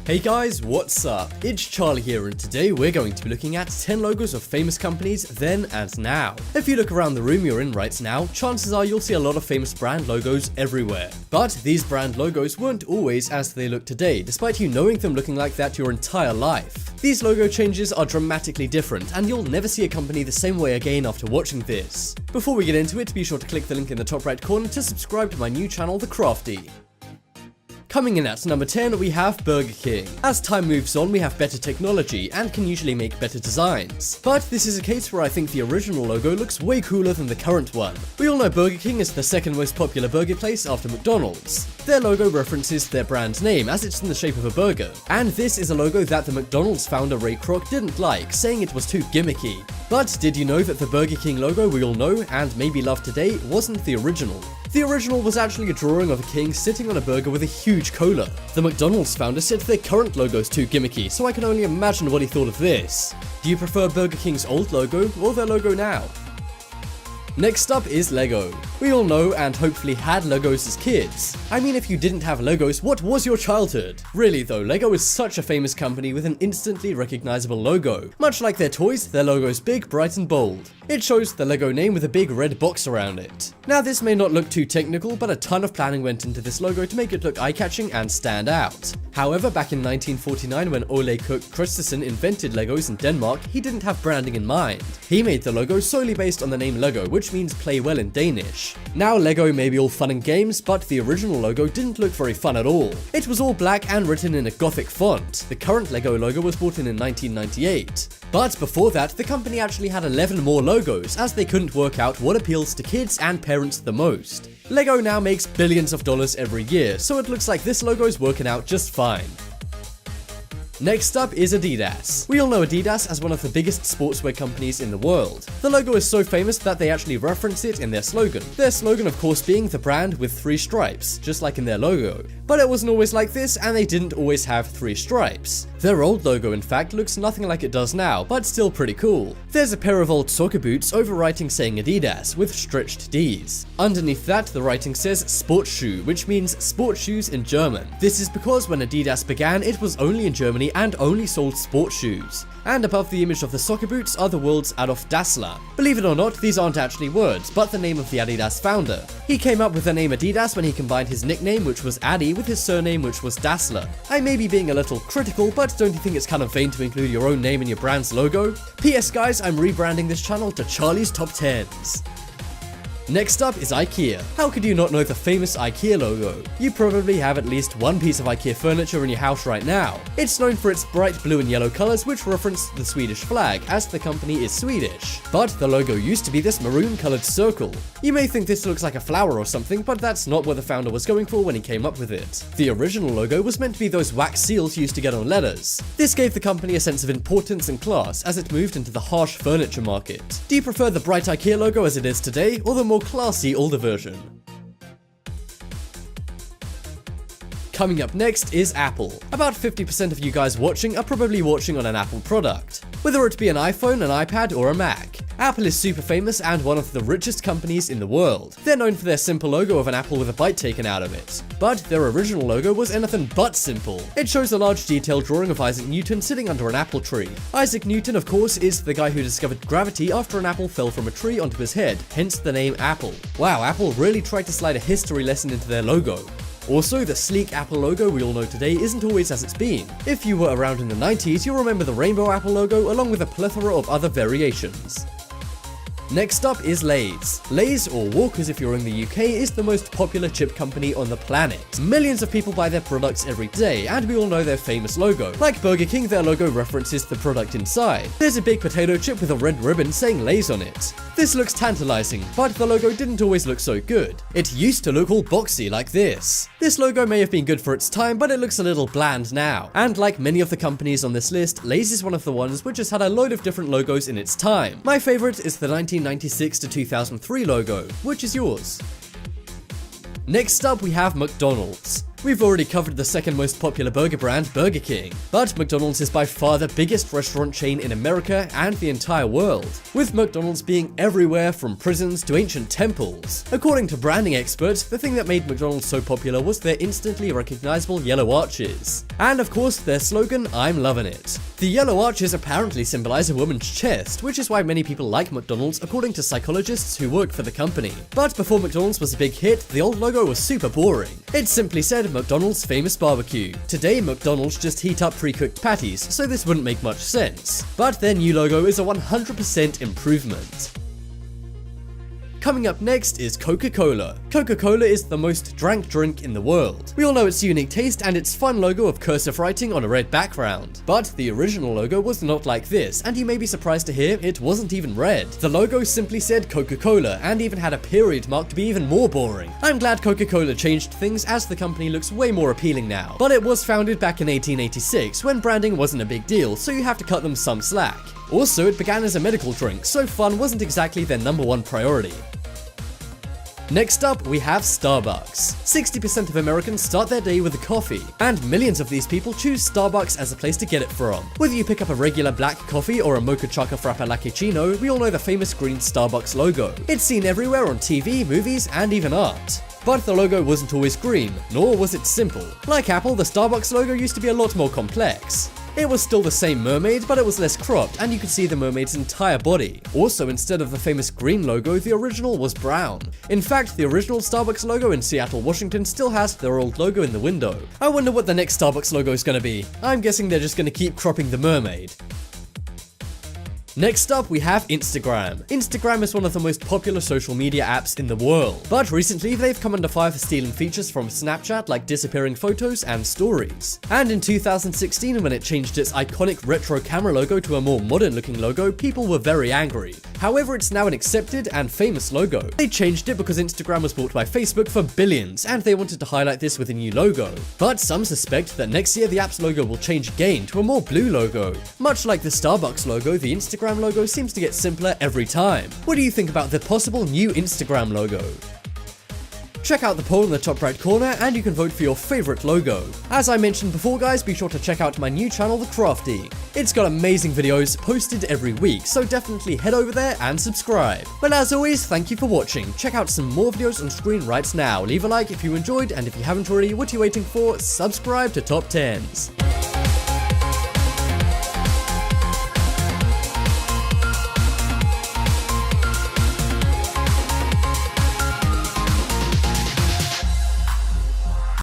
Hey guys, what's up? It's Charlie here, and today we're going to be looking at 10 logos of famous companies then and now. If you look around the room you're in right now, chances are you'll see a lot of famous brand logos everywhere. But these brand logos weren't always as they look today, despite you knowing them looking like that your entire life. These logo changes are dramatically different, and you'll never see a company the same way again after watching this. Before we get into it, be sure to click the link in the top right corner to subscribe to my new channel, The Crafty. Coming in at number 10, we have Burger King. As time moves on, we have better technology and can usually make better designs. But this is a case where I think the original logo looks way cooler than the current one. We all know Burger King is the second most popular burger place after McDonald's. Their logo references their brand name as it's in the shape of a burger. And this is a logo that the McDonald's founder Ray Kroc didn't like, saying it was too gimmicky. But did you know that the Burger King logo we all know and maybe love today wasn't the original? The original was actually a drawing of a king sitting on a burger with a huge cola. The McDonald's founder said their current logo's too gimmicky, so I can only imagine what he thought of this. Do you prefer Burger King's old logo or their logo now? Next up is Lego. We all know and hopefully had Legos as kids. I mean, if you didn't have Legos, what was your childhood? Really though, Lego is such a famous company with an instantly recognizable logo. Much like their toys, their logo is big, bright and bold. It shows the Lego name with a big red box around it. Now this may not look too technical, but a ton of planning went into this logo to make it look eye-catching and stand out. However, back in 1949 when Ole Kirk Christensen invented Legos in Denmark, he didn't have branding in mind. He made the logo solely based on the name Lego, which means play well in Danish. Now Lego may be all fun and games, but the original logo didn't look very fun at all. It was all black and written in a Gothic font. The current Lego logo was brought in 1998. But before that, the company actually had 11 more logos, as they couldn't work out what appeals to kids and parents the most. Lego now makes billions of dollars every year, so it looks like this logo is working out just fine. Next up is Adidas. We all know Adidas as one of the biggest sportswear companies in the world. The logo is so famous that they actually reference it in their slogan. Their slogan of course being the brand with 3 stripes, just like in their logo. But it wasn't always like this, and they didn't always have 3 stripes. Their old logo in fact looks nothing like it does now, but still pretty cool. There's a pair of old soccer boots overwriting saying Adidas with stretched D's. Underneath that the writing says Sportschuh, which means sports shoes in German. This is because when Adidas began it was only in Germany and only sold sports shoes. And above the image of the soccer boots are the words Adolf Dassler. Believe it or not, these aren't actually words, but the name of the Adidas founder. He came up with the name Adidas when he combined his nickname, which was Adi, with his surname, which was Dassler. I may be being a little critical, but don't you think it's kind of vain to include your own name in your brand's logo? P.S. guys, I'm rebranding this channel to Charlie's Top 10s. Next up is IKEA. How could you not know the famous IKEA logo? You probably have at least one piece of IKEA furniture in your house right now. It's known for its bright blue and yellow colors, which reference the Swedish flag, as the company is Swedish. But the logo used to be this maroon colored circle. You may think this looks like a flower or something, but that's not what the founder was going for when he came up with it. The original logo was meant to be those wax seals used to get on letters. This gave the company a sense of importance and class as it moved into the harsh furniture market. Do you prefer the bright IKEA logo as it is today, or the more classy older version? Coming up next is Apple. About 50% of you guys watching are probably watching on an Apple product, whether it be an iPhone, an iPad, or a Mac. Apple is super famous and one of the richest companies in the world. They're known for their simple logo of an apple with a bite taken out of it. But their original logo was anything but simple. It shows a large detailed drawing of Isaac Newton sitting under an apple tree. Isaac Newton, of course, is the guy who discovered gravity after an apple fell from a tree onto his head, hence the name Apple. Wow, Apple really tried to slide a history lesson into their logo. Also, the sleek Apple logo we all know today isn't always as it's been. If you were around in the 90s, you'll remember the rainbow Apple logo along with a plethora of other variations. Next up is Lay's. Lay's, or Walkers if you're in the UK, is the most popular chip company on the planet. Millions of people buy their products every day, and we all know their famous logo. Like Burger King, their logo references the product inside. There's a big potato chip with a red ribbon saying Lay's on it. This looks tantalizing, but the logo didn't always look so good. It used to look all boxy like this. This logo may have been good for its time, but it looks a little bland now. And like many of the companies on this list, Lay's is one of the ones which has had a load of different logos in its time. My favorite is the 1996 to 2003 logo. Which is yours? Next up we have McDonald's. We've already covered the second most popular burger brand, Burger King, but McDonald's is by far the biggest restaurant chain in America and the entire world, with McDonald's being everywhere from prisons to ancient temples. According to branding experts, the thing that made McDonald's so popular was their instantly recognizable yellow arches. And of course, their slogan, "I'm loving it." The yellow arches apparently symbolize a woman's chest, which is why many people like McDonald's according to psychologists who work for the company. But before McDonald's was a big hit, the old logo was super boring. It simply said McDonald's famous barbecue. Today, McDonald's just heat up pre-cooked patties, so this wouldn't make much sense. But their new logo is a 100% improvement. Coming up next is Coca-Cola. Coca-Cola is the most drank drink in the world. We all know its unique taste and its fun logo of cursive writing on a red background. But the original logo was not like this, and you may be surprised to hear it wasn't even red. The logo simply said Coca-Cola and even had a period mark to be even more boring. I'm glad Coca-Cola changed things, as the company looks way more appealing now. But it was founded back in 1886 when branding wasn't a big deal, so you have to cut them some slack. Also, it began as a medical drink, so fun wasn't exactly their #1 priority. Next up, we have Starbucks. 60% of Americans start their day with a coffee, and millions of these people choose Starbucks as a place to get it from. Whether you pick up a regular black coffee or a mocha chocolate frappe lacchino, we all know the famous green Starbucks logo. It's seen everywhere on TV, movies, and even art. But the logo wasn't always green, nor was it simple. Like Apple, the Starbucks logo used to be a lot more complex. It was still the same mermaid, but it was less cropped, and you could see the mermaid's entire body. Also, instead of the famous green logo, the original was brown. In fact, the original Starbucks logo in Seattle, Washington still has their old logo in the window. I wonder what the next Starbucks logo is gonna be. I'm guessing they're just gonna keep cropping the mermaid. Next up, we have Instagram. Instagram is one of the most popular social media apps in the world, but recently they've come under fire for stealing features from Snapchat like disappearing photos and stories. And in 2016, when it changed its iconic retro camera logo to a more modern looking logo, people were very angry. However, it's now an accepted and famous logo. They changed it because Instagram was bought by Facebook for billions, and they wanted to highlight this with a new logo. But some suspect that next year the app's logo will change again to a more blue logo. Much like the Starbucks logo, the Instagram logo seems to get simpler every time. What do you think about the possible new Instagram logo? Check out the poll in the top right corner and you can vote for your favorite logo. As I mentioned before guys, be sure to check out my new channel, The Crafty. It's got amazing videos posted every week, so definitely head over there and subscribe. But as always, thank you for watching. Check out some more videos on screen right now. Leave a like if you enjoyed, and if you haven't already, what are you waiting for? Subscribe to Top 10s.